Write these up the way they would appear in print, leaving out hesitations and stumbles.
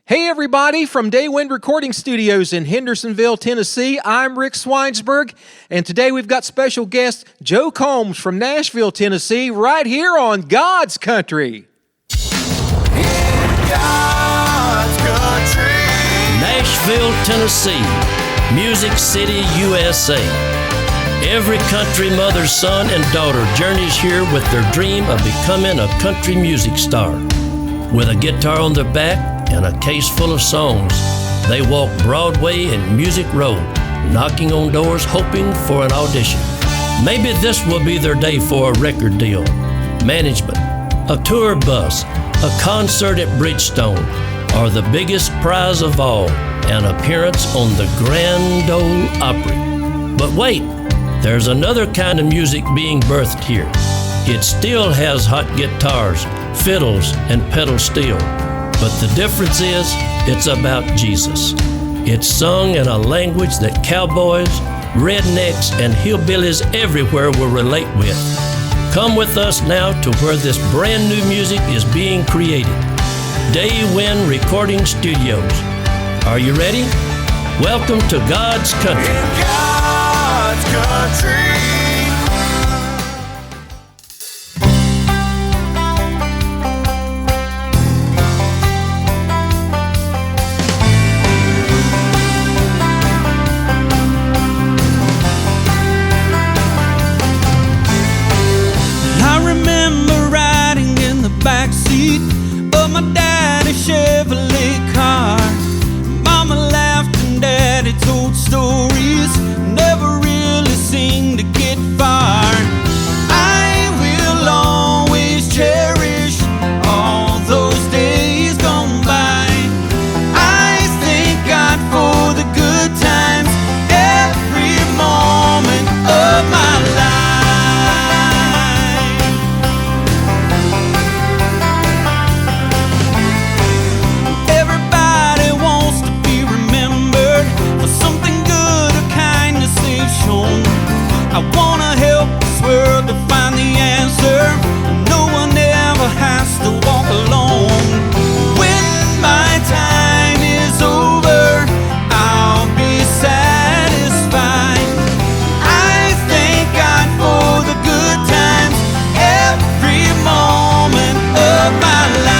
Hey everybody, from Day Wind Recording Studios in Hendersonville, Tennessee, I'm Rick Swinesburg, and today we've got special guest Joe Combs from Nashville, Tennessee, right here on God's Country. In God's Country. Nashville, Tennessee, Music City, USA. Every country mother's son and daughter journeys here with their dream of becoming a country music star. With a guitar on their back and a case full of songs, they walk Broadway and Music Row, knocking on doors hoping for an audition. Maybe this will be their day for a record deal, management, a tour bus, a concert at Bridgestone, or the biggest prize of all, an appearance on the Grand Ole Opry. But wait, there's another kind of music being birthed here. It still has hot guitars, fiddles, and pedal steel. But the difference is, it's about Jesus. It's sung in a language that cowboys, rednecks, and hillbillies everywhere will relate with. Come with us now to where this brand new music is being created. Day Wind Recording Studios. Are you ready? Welcome to God's Country. In God's Country. Backseat of my daddy's Chevrolet car. Mama laughed and daddy told stories, never really seemed to get far. I will always cherish all those days gone by. I thank God for the good times, every moment of my life. I wanna help this world to find the answer. No one ever has to walk alone. When my time is over, I'll be satisfied. I thank God for the good times, every moment of my life.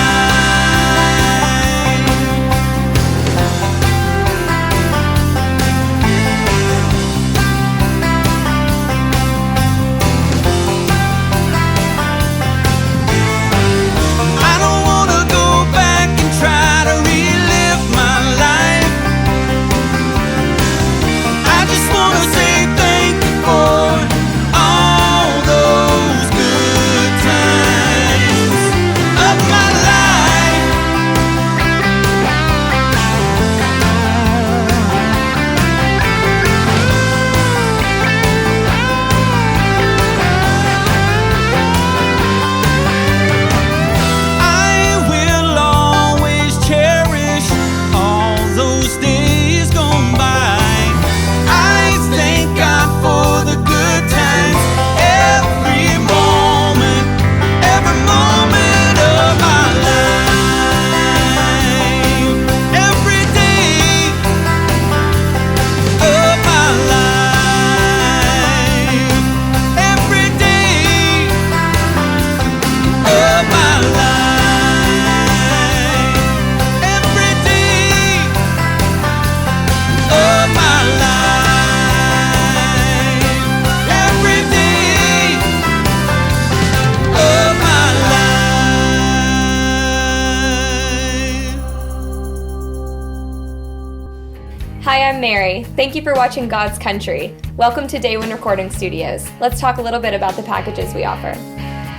Hi, I'm Mary. Thank you for watching God's Country. Welcome to Day Wind Recording Studios. Let's talk a little bit about the packages we offer.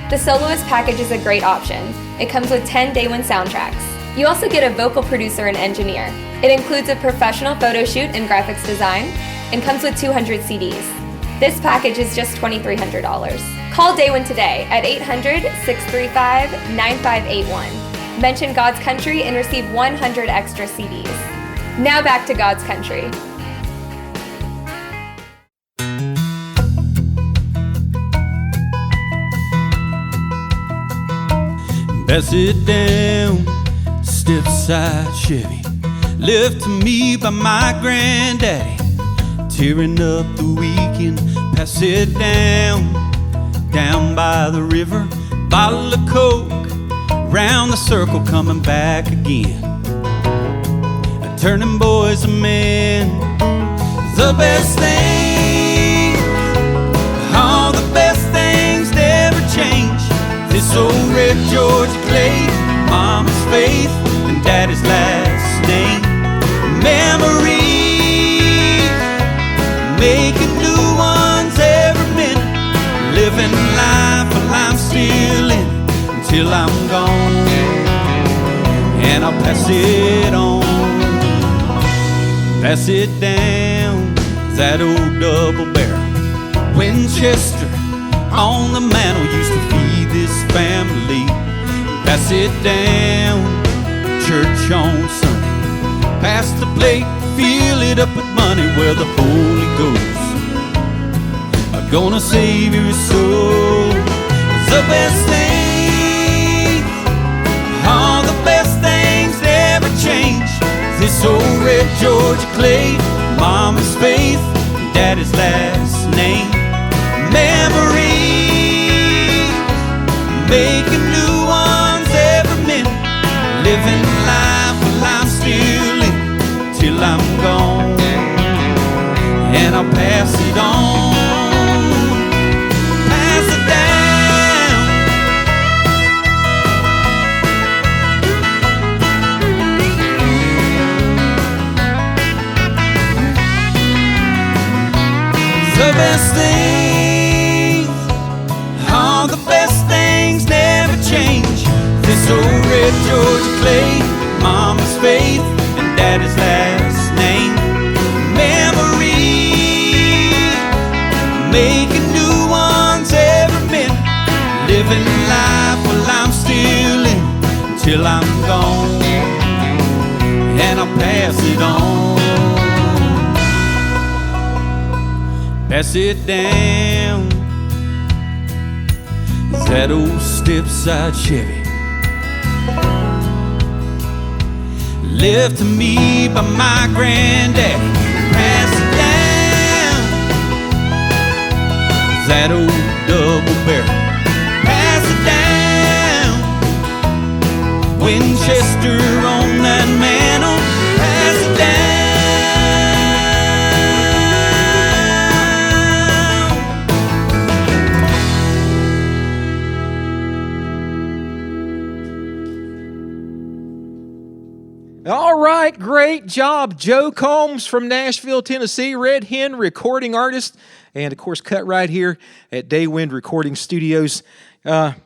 The Soloist package is a great option. It comes with 10 Day Wind soundtracks. You also get a vocal producer and engineer. It includes a professional photo shoot and graphics design, and comes with 200 CDs. This package is just $2,300. Call Day Wind today at 800-635-9581. Mention God's Country and receive 100 extra CDs. Now back to God's Country. Pass it down, step-side Chevy, left to me by my granddaddy, tearing up the weekend, pass it down by the river, bottle of Coke, round the circle, coming back again. Turning boys and men, the best thing, all the best things never change. This old red Georgia clay, mama's faith and daddy's last name. Memories, making new ones every minute, living life while I'm still in it, until I'm gone, and I'll pass it on. Pass it down, that old double barrel Winchester on the mantle used to feed this family. Pass it down, church on Sunday, pass the plate, fill it up with money, where the Holy Ghost are gonna save your soul. The best thing, all the best things never change. This old red Georgia clay, mama's faith, daddy's last name. Memories, making new ones every minute, living life while I'm still in, till I'm gone, and I'll pass it on, pass it down. The best things, all the best things never change. This old red Georgia clay, mama's faith and daddy's last name. Memories, making new ones every minute, living life while I'm still in, until I'm gone, and I'll pass it on. Pass it down, that old step-side Chevy, left to me by my granddaddy. Pass it down, that old double barrel. Pass it down, Winchester on that mantle. Pass it down. All right, great job, Joe Combs from Nashville, Tennessee, Red Hen recording artist, and of course cut right here at Daywind Recording Studios.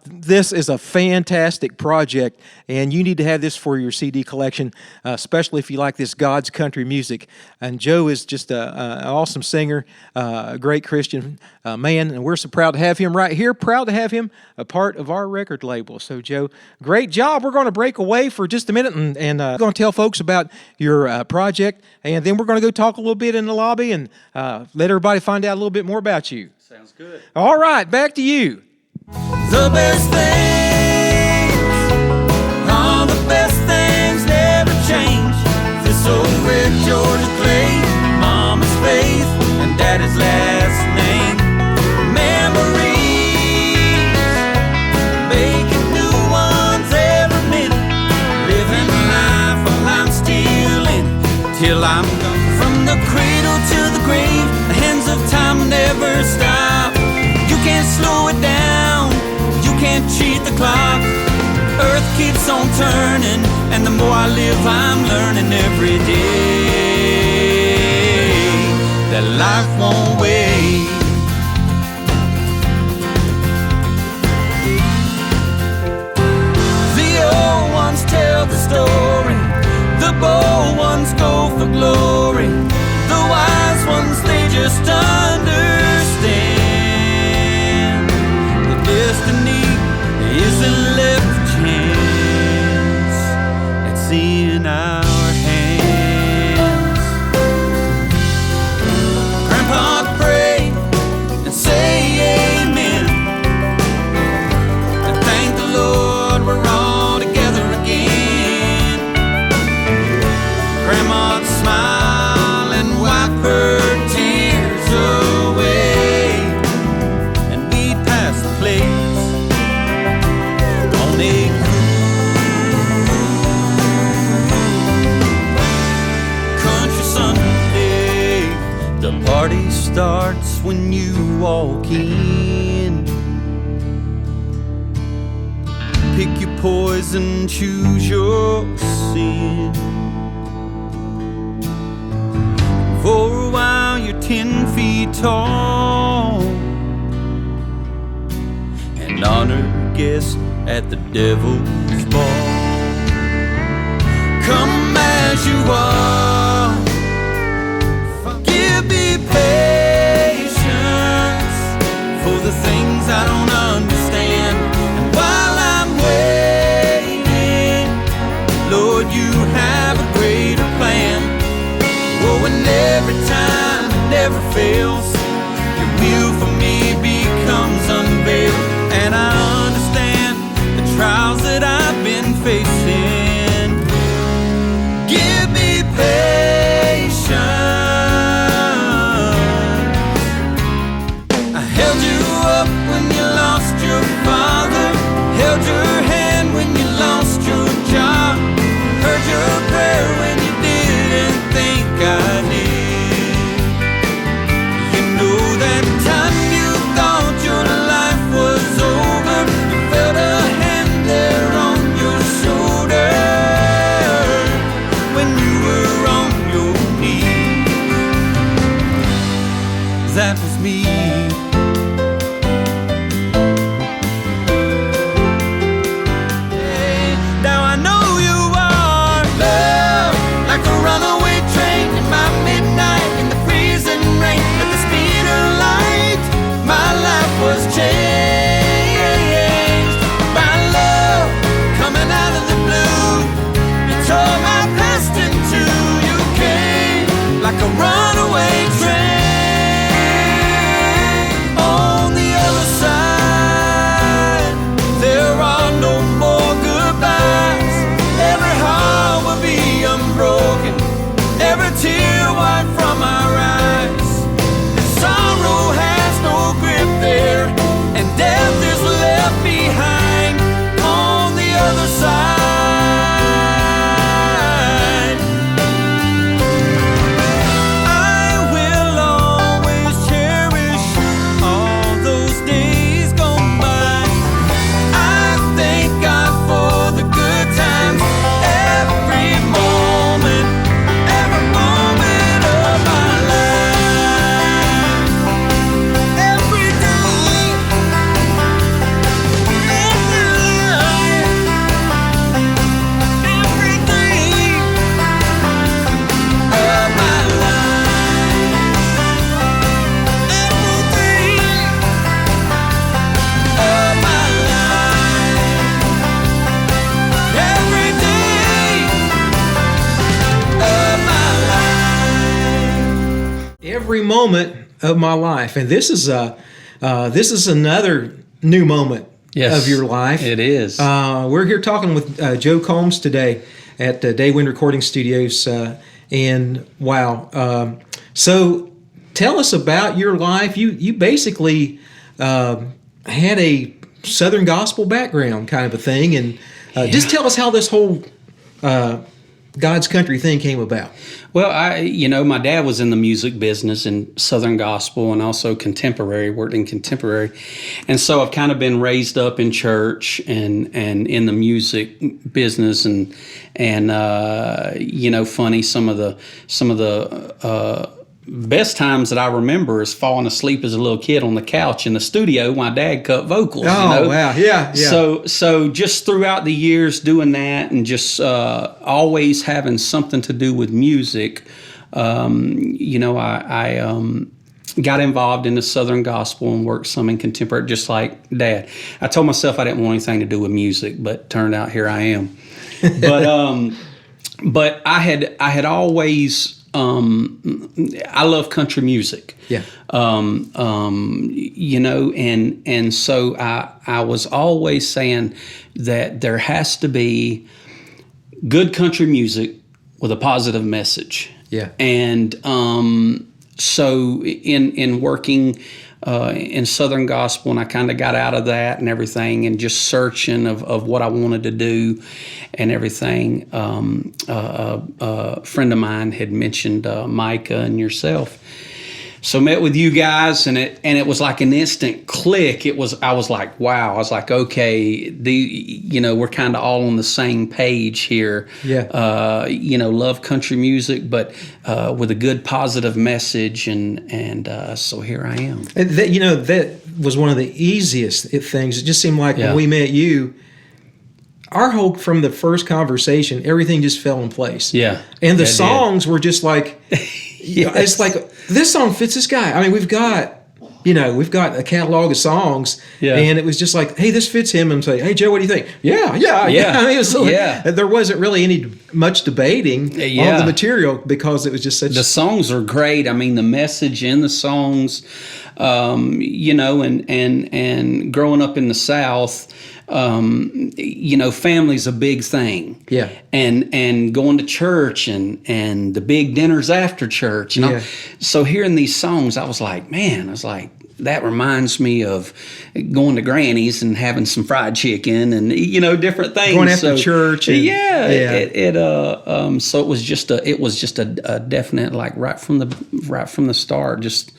This is a fantastic project, and you need to have this for your CD collection, especially if you like this God's country music. And Joe is just an awesome singer, a great Christian man, and we're so proud to have him right here, proud to have him a part of our record label. So, Joe, great job. We're going to break away for just a minute and going to tell folks about your project, and then we're going to go talk a little bit in the lobby and let everybody find out a little bit more about you. Sounds good. All right, back to you. The best things, all the best things never change. This old red Georgia clay, mama's faith and daddy's last name. Memories, making new ones every minute, living life while I'm still in it, till I'm gone. From the cradle to the grave, the hands of time never stop. You can't slow it down, can't cheat the clock. Earth keeps on turning, and the more I live, I'm learning every day that life won't wait. The old ones tell the story, the bold ones go for glory, the wise ones, they just understand the destiny isn't left a chance, it's in our hands. Grandpa pray and say amen, and thank the Lord we're all together again. Grandma'd smile and wipe her tears away, and we'd pass the place on a country Sunday. The party starts when you walk in. Pick your poison, choose your sin. For a while you're 10 feet tall, an honored guest at the devil's ball. Come as you are, give me patience for the things I don't understand. And while I'm waiting, Lord, you have a greater plan. Oh, and every time it never fails, your will for me becomes unveiled. And I understand the trials that I've been facing. Give me patience. I held you up when you lost your father, held your hand when you lost your job, heard your prayer when you didn't think I did. You know that time you thought your life was over, you felt a hand there on your shoulder when you were on your knees. That was me. Now I know you are love, like a runaway train in my midnight in the freezing rain. At the speed of light, my life was changed by love coming out of the blue. You tore my past in two. You came like a runaway train. On the other side, there are no more goodbyes. Every heart will be unbroken, every tear wiped from our eyes. And sorrow has no grip there, and death is left behind on the other side. I will always cherish all those days gone by. I thank God for the good times, every moment of my life. Every day, every day of my life. Every day of my life. Every day of my life. Every moment of my life, and this is another new moment Yes, of your life. it is. We're here talking with Joe Combs today at Daywind Recording Studios, and wow. So tell us about your life. You basically had a Southern gospel background, kind of a thing, and just tell us how this whole God's country thing came about. Well, my dad was in the music business in Southern gospel and also contemporary, worked in contemporary. And so I've kind of been raised up in church and in the music business and funny, some of the best times that I remember is falling asleep as a little kid on the couch in the studio. My dad cut vocals. Oh, wow. Yeah. So just throughout the years doing that and just always having something to do with music, I got involved in the Southern gospel and worked some in contemporary, just like Dad. I told myself I didn't want anything to do with music, but turned out here I am. But I had always. I love country music. Yeah. And so I was always saying that there has to be good country music with a positive message. Yeah. And so in working in Southern Gospel, and I kind of got out of that and everything, and just searching of what I wanted to do and everything. A friend of mine had mentioned Micah and yourself. So met with you guys, and it was like an instant click. I was like, wow. I was like, okay, we're kind of all on the same page here. Yeah. Love country music, but with a good positive message, and so here I am. And that was one of the easiest things. It just seemed like Yeah. when we met you, our whole, from the first conversation, everything just fell in place. Yeah. And the It did. songs were just like, it's like, this song fits this guy. I mean, we've got a catalog of songs, Yeah. and it was just like, hey, this fits him. And say, hey, Joe, what do you think? Yeah. I mean, it was like, Yeah. there wasn't really much debating on Yeah. the material because it was just such. The songs are great. I mean, the message in the songs, and growing up in the South, family's a big thing. Yeah. And going to church and the big dinners after church. Yeah. So hearing these songs, I was like, that reminds me of going to Granny's and having some fried chicken and different things. Going after church and- yeah. So it was just a definite, like right from the start, just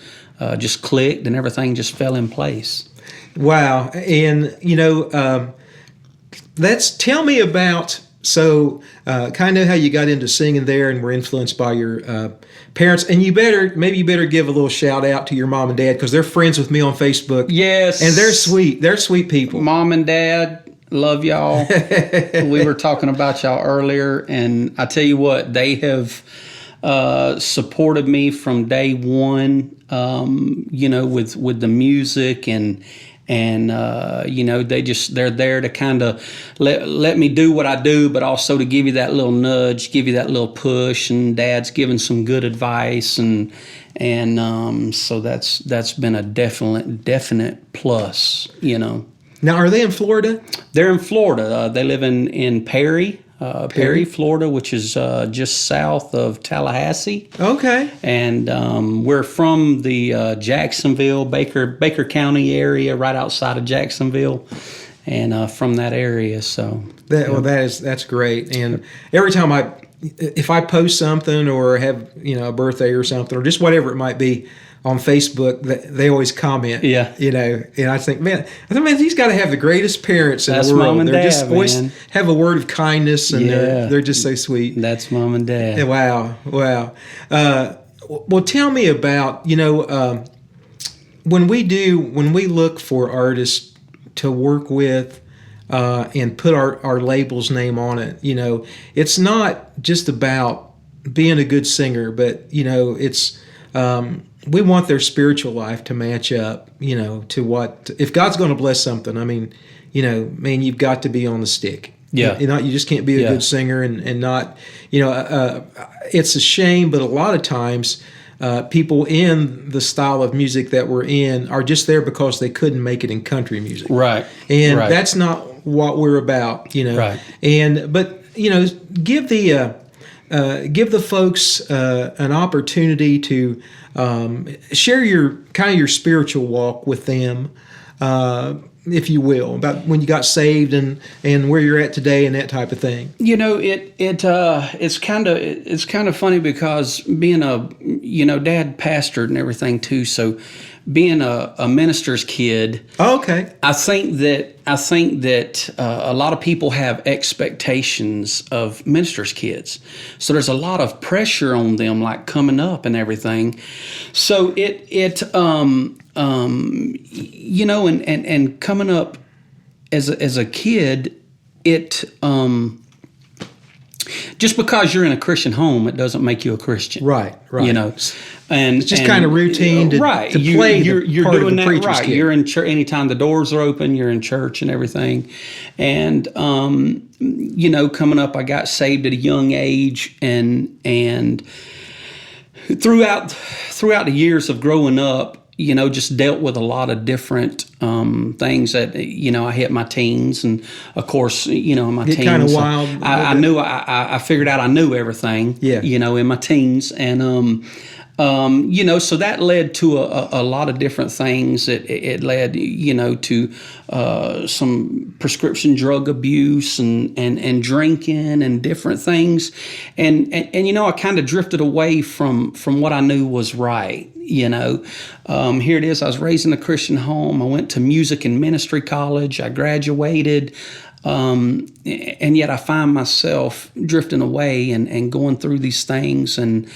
clicked and everything just fell in place. Wow. And, tell me about, kind of how you got into singing there and were influenced by your parents. And maybe you better give a little shout out to your mom and dad because they're friends with me on Facebook. Yes. And they're sweet. They're sweet people. Mom and Dad, love y'all. We were talking about y'all earlier, and I tell you what, they have supported me from day one, with the music and they're there to kind of let me do what I do, but also to give you that little nudge, give you that little push, and Dad's giving some good advice, and so that's been a definite plus, Now, are they in Florida? They're in Florida. They live in Perry, Florida, which is just south of Tallahassee. Okay. And we're from the Jacksonville, Baker County area, right outside of Jacksonville, and from that area. So That's great. And every time if I post something or have a birthday or something or just whatever it might be on Facebook, they always comment. Yeah. And I think, man, he's got to have the greatest parents in That's the world. Mom and They're just Dad, always man. have a word of kindness, and Yeah. they're just so sweet. that's Mom and Dad. Wow. Well, tell me about when we look for artists to work with and put our label's name on it. It's not just about being a good singer, but it's we want their spiritual life to match up. To what, if God's going to bless something. I mean, you've got to be on the stick. Yeah. You just can't be a good singer and not, it's a shame, but a lot of times people in the style of music that we're in are just there because they couldn't make it in country music. Right. And right. that's not what we're about, Right. But give the folks an opportunity to share your spiritual walk with them, if you will, about when you got saved and where you're at today and that type of thing. It's kind of funny because being Dad pastored and everything too, so being a minister's kid. Oh, okay. I think that a lot of people have expectations of ministers' kids, so there's a lot of pressure on them, like coming up and everything. So and coming up as a kid, just because you're in a Christian home, it doesn't make you a Christian. Right. And It's just kind of routine to play You're part of doing the that preacher's right. kid. You're in church anytime the doors are open. You're in church and everything. And coming up, I got saved at a young age, and throughout the years of growing up, just dealt with a lot of different things that, I hit my teens. And of course, in my Get teens, kinda wild a little I bit. knew, I figured out I knew everything, Yeah. in my teens. And, so that led to a lot of different things. It led, to some prescription drug abuse and drinking and different things. And I kind of drifted away from what I knew was right. Here it is. I was raised in a Christian home. I went to music and ministry college. I graduated. And yet I find myself drifting away and going through these things. And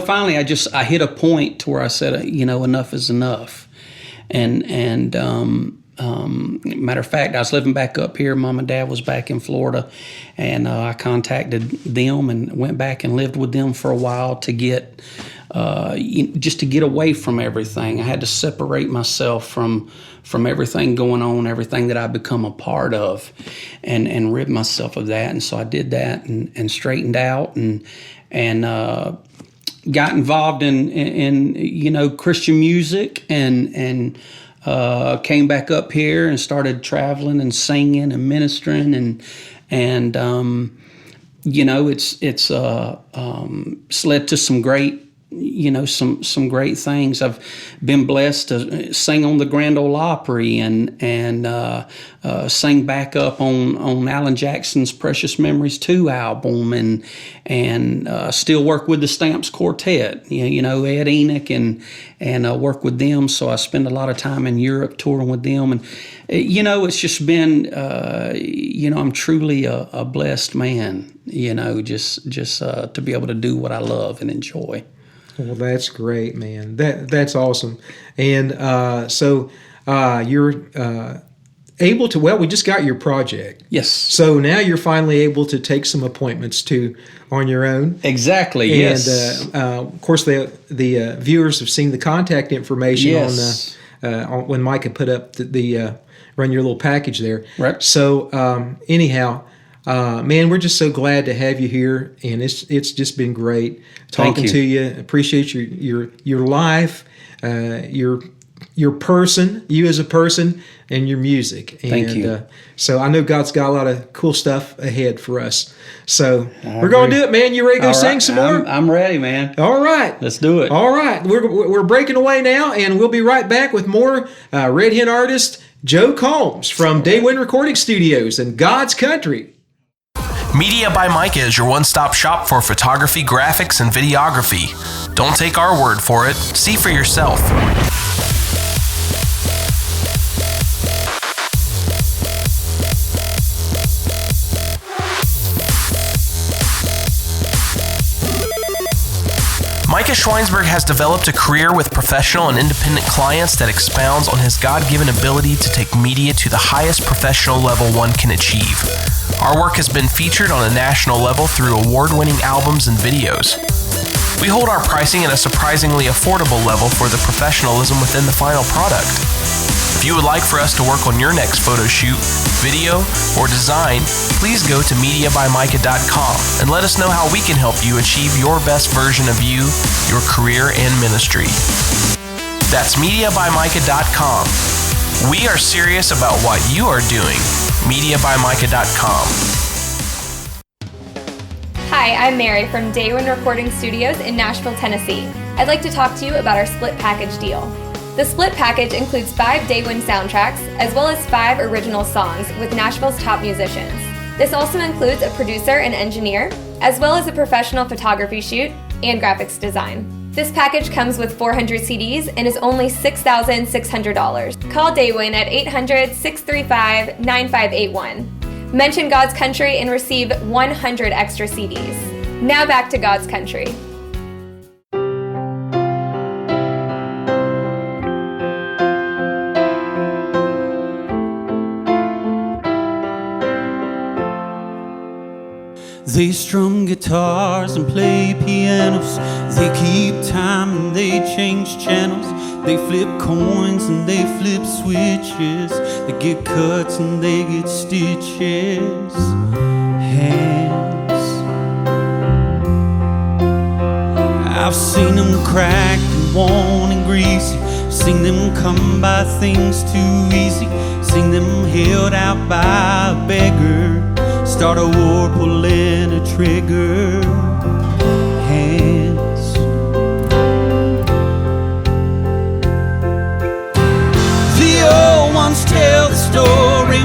finally I hit a point to where I said, enough is enough. And matter of fact, I was living back up here. Mom and Dad was back in Florida, and I contacted them and went back and lived with them for a while to get, just to get away from everything. I had to separate myself from everything going on, everything that I'd become a part of, and rid myself of that. And so I did that and straightened out and got involved in Christian music and came back up here and started traveling and singing and ministering and it's led to some great some great things. I've been blessed to sing on the Grand Ole Opry and sing back up on Alan Jackson's Precious Memories 2 album and still work with the Stamps Quartet, Ed Enoch and work with them. So I spend a lot of time in Europe touring with them. And, it's just been, I'm truly a blessed man, just to be able to do what I love and enjoy. Well, that's great, man. That's awesome. And so you're able to, we just got your project. Yes. So now you're finally able to take some appointments on your own. Exactly, And, yes. of course, the viewers have seen the contact information Yes. on when Mike had put up the run your little package there. Right. So anyhow, man, we're just so glad to have you here, and it's just been great talking you. to you. Appreciate your life, your person, you as a person, and your music. Thank and, you. So I know God's got a lot of cool stuff ahead for us. So I we're going to agree. do it, man. You ready to go All sing right, some more? I'm ready, man. All right. Let's do it. All right. We're breaking away now, and we'll be right back with more Red Hen artist Joe Combs from Day One Recording Studios in God's Country. Media by Micah is your one-stop shop for photography, graphics, and videography. Don't take our word for it. See for yourself. Micah Schweinsberg has developed a career with professional and independent clients that expounds on his God-given ability to take media to the highest professional level one can achieve. Our work has been featured on a national level through award-winning albums and videos. We hold our pricing at a surprisingly affordable level for the professionalism within the final product. If you would like for us to work on your next photo shoot, video, or design, please go to mediabymicah.com and let us know how we can help you achieve your best version of you, your career, and ministry. That's mediabymicah.com. We are serious about what you are doing. mediabymicah.com. Hi, I'm Mary from Day One Recording Studios in Nashville, Tennessee. I'd like to talk to you about our split package deal. The split package includes 5 Day One soundtracks, as well as 5 original songs with Nashville's top musicians. This also includes a producer and engineer, as well as a professional photography shoot and graphics design. This package comes with 400 CDs and is only $6,600. Call Day One at 800-635-9581. Mention God's Country and receive 100 extra CDs. Now back to God's Country. They strum guitars and play pianos. They keep time and they change channels. They flip coins and they flip switches. They get cuts and they get stitches. Hands I've seen them cracked and worn and greasy, seen them come by things too easy, seen them held out by a beggar, start a war pulling a trigger. Hands. The old ones tell the story,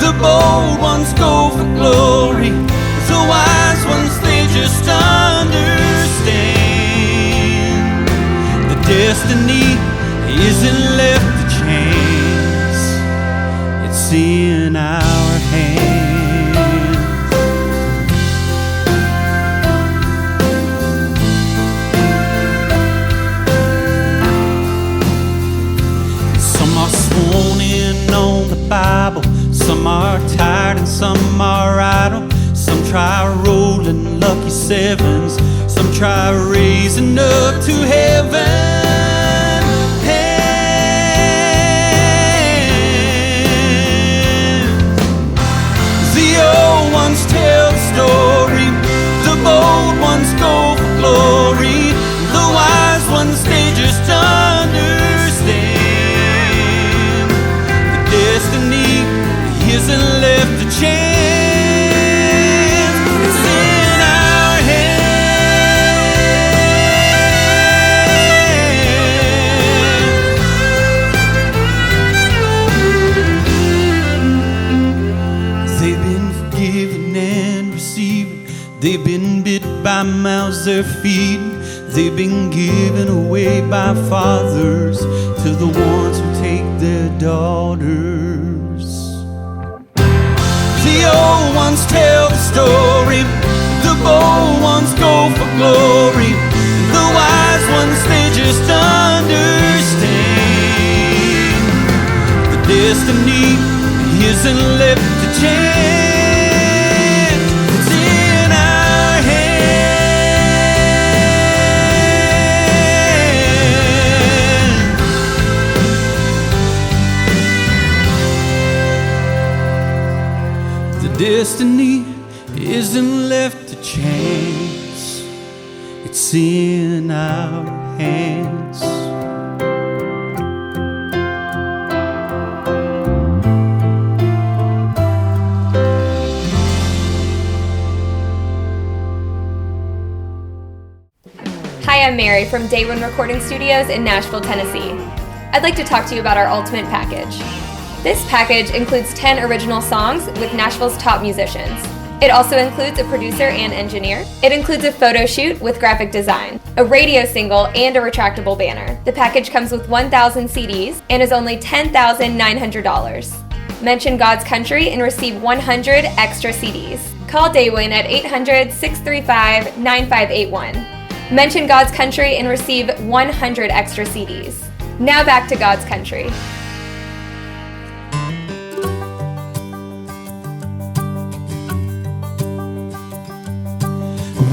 the bold ones go for glory, the wise ones they just understand. The destiny isn't left to chance, it's in our hands. Some are sworn in on the Bible, some are tired and some are idle. Some try rolling lucky sevens, some try raising up to heaven. The old ones tell the story, the bold ones go for glory, the wise ones they just understand. The destiny isn't left to chance. It's in our hands. They've been forgiven and receiving, they've been bit by mouths they're feeding, they've been given away by fathers to the ones who take their daughters. The old ones tell the story, the bold ones go for glory, the wise ones they just understand. The destiny isn't left to chance, it's in our hands. The destiny isn't left to chance, it's in our hands. Hi, I'm Mary from Day One Recording Studios in Nashville, Tennessee. I'd like to talk to you about our Ultimate Package. This package includes 10 original songs with Nashville's top musicians. It also includes a producer and engineer. It includes a photo shoot with graphic design, a radio single, and a retractable banner. The package comes with 1,000 CDs and is only $10,900. Mention God's Country and receive 100 extra CDs. Call Day One at 800-635-9581. Mention God's Country and receive 100 extra CDs. Now back to God's Country.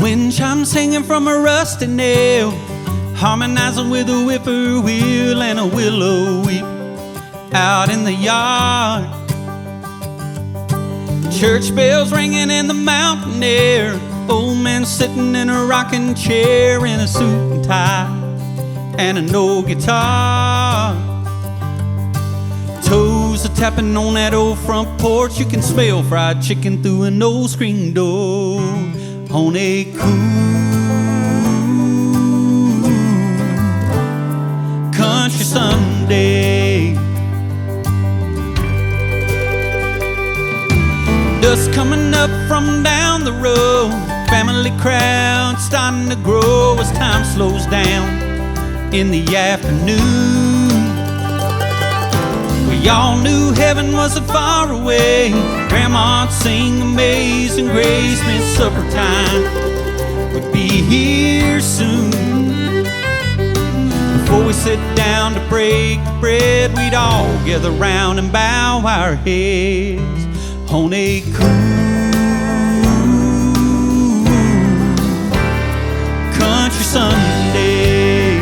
Wind chimes hanging from a rusty nail, harmonizing with a whippoorwill and a willow weep out in the yard. Church bells ringing in the mountain air, old man sitting in a rocking chair in a suit and tie and an old guitar. Toes are tapping on that old front porch, you can smell fried chicken through an old screen door on a cool country Sunday. Dust coming up from down the road, family crowd starting to grow as time slows down in the afternoon. We all knew heaven wasn't far away. Grandma'd sing Amazing Grace, meant supper time would be here soon. Before we sit down to break the bread, we'd all gather round and bow our heads on a cool country Sunday.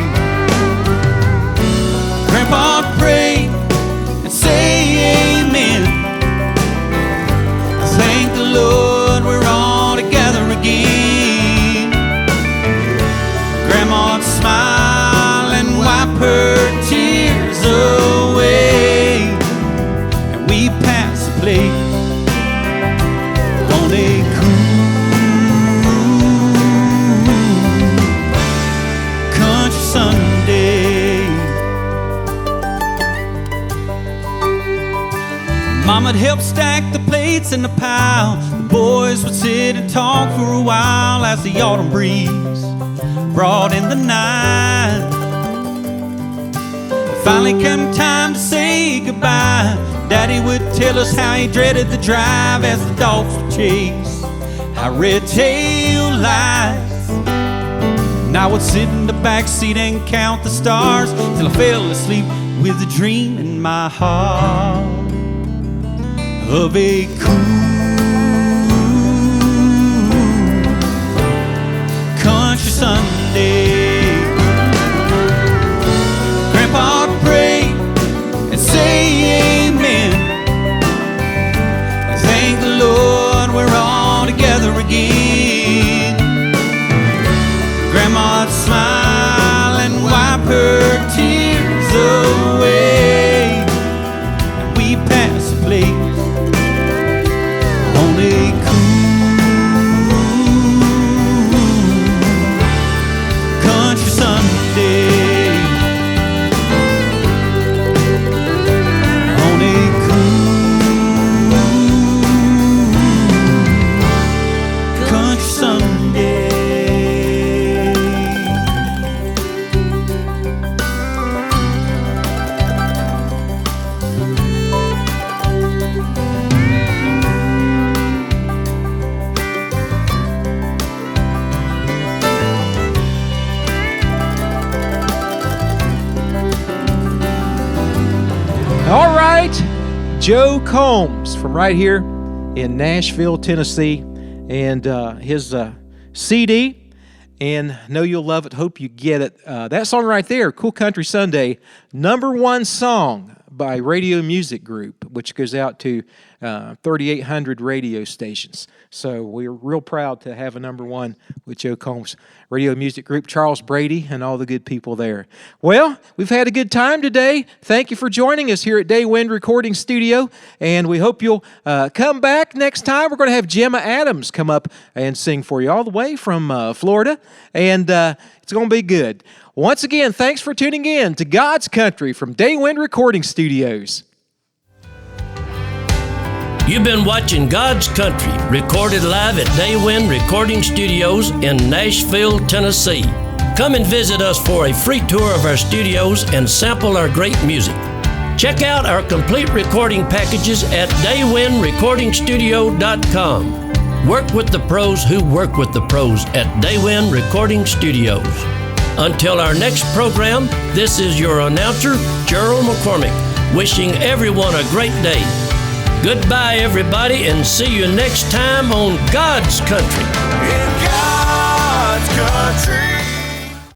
Grandpa'd pray and say amen. Thank the Lord we're all together again. Grandma help stack the plates in the pile. The boys would sit and talk for a while as the autumn breeze brought in the night. Finally came time to say goodbye. Daddy would tell us how he dreaded the drive as the dogs would chase our red-tail lights. And I would sit in the back seat and count the stars till I fell asleep with a dream in my heart of a cool country Sunday. Grandpa would pray and say amen. I thank the Lord we're all together again. Grandma'd smile and wipe her tears away, and we pass the plate on a cool country Sunday. On a cool country Sunday. All right, Joe Combs from right here in Nashville, Tennessee, and his CD, and Know You'll Love It, Hope You Get It. That song right there, Cool Country Sunday, #1 song by Radio Music Group, which goes out to 3,800 radio stations. So we're real proud to have a #1 with Joe Combs Radio Music Group, Charles Brady, and all the good people there. Well, we've had a good time today. Thank you for joining us here at Daywind Recording Studio, and we hope you'll come back next time. We're going to have Gemma Adams come up and sing for you all the way from Florida, and it's going to be good. Once again, thanks for tuning in to God's Country from Daywind Recording Studios. You've been watching God's Country, recorded live at Daywind Recording Studios in Nashville, Tennessee. Come and visit us for a free tour of our studios and sample our great music. Check out our complete recording packages at daywindrecordingstudio.com. Work with the pros who work with the pros at Daywind Recording Studios. Until our next program, this is your announcer, Gerald McCormick, wishing everyone a great day. Goodbye, everybody, and see you next time on God's Country. In God's country.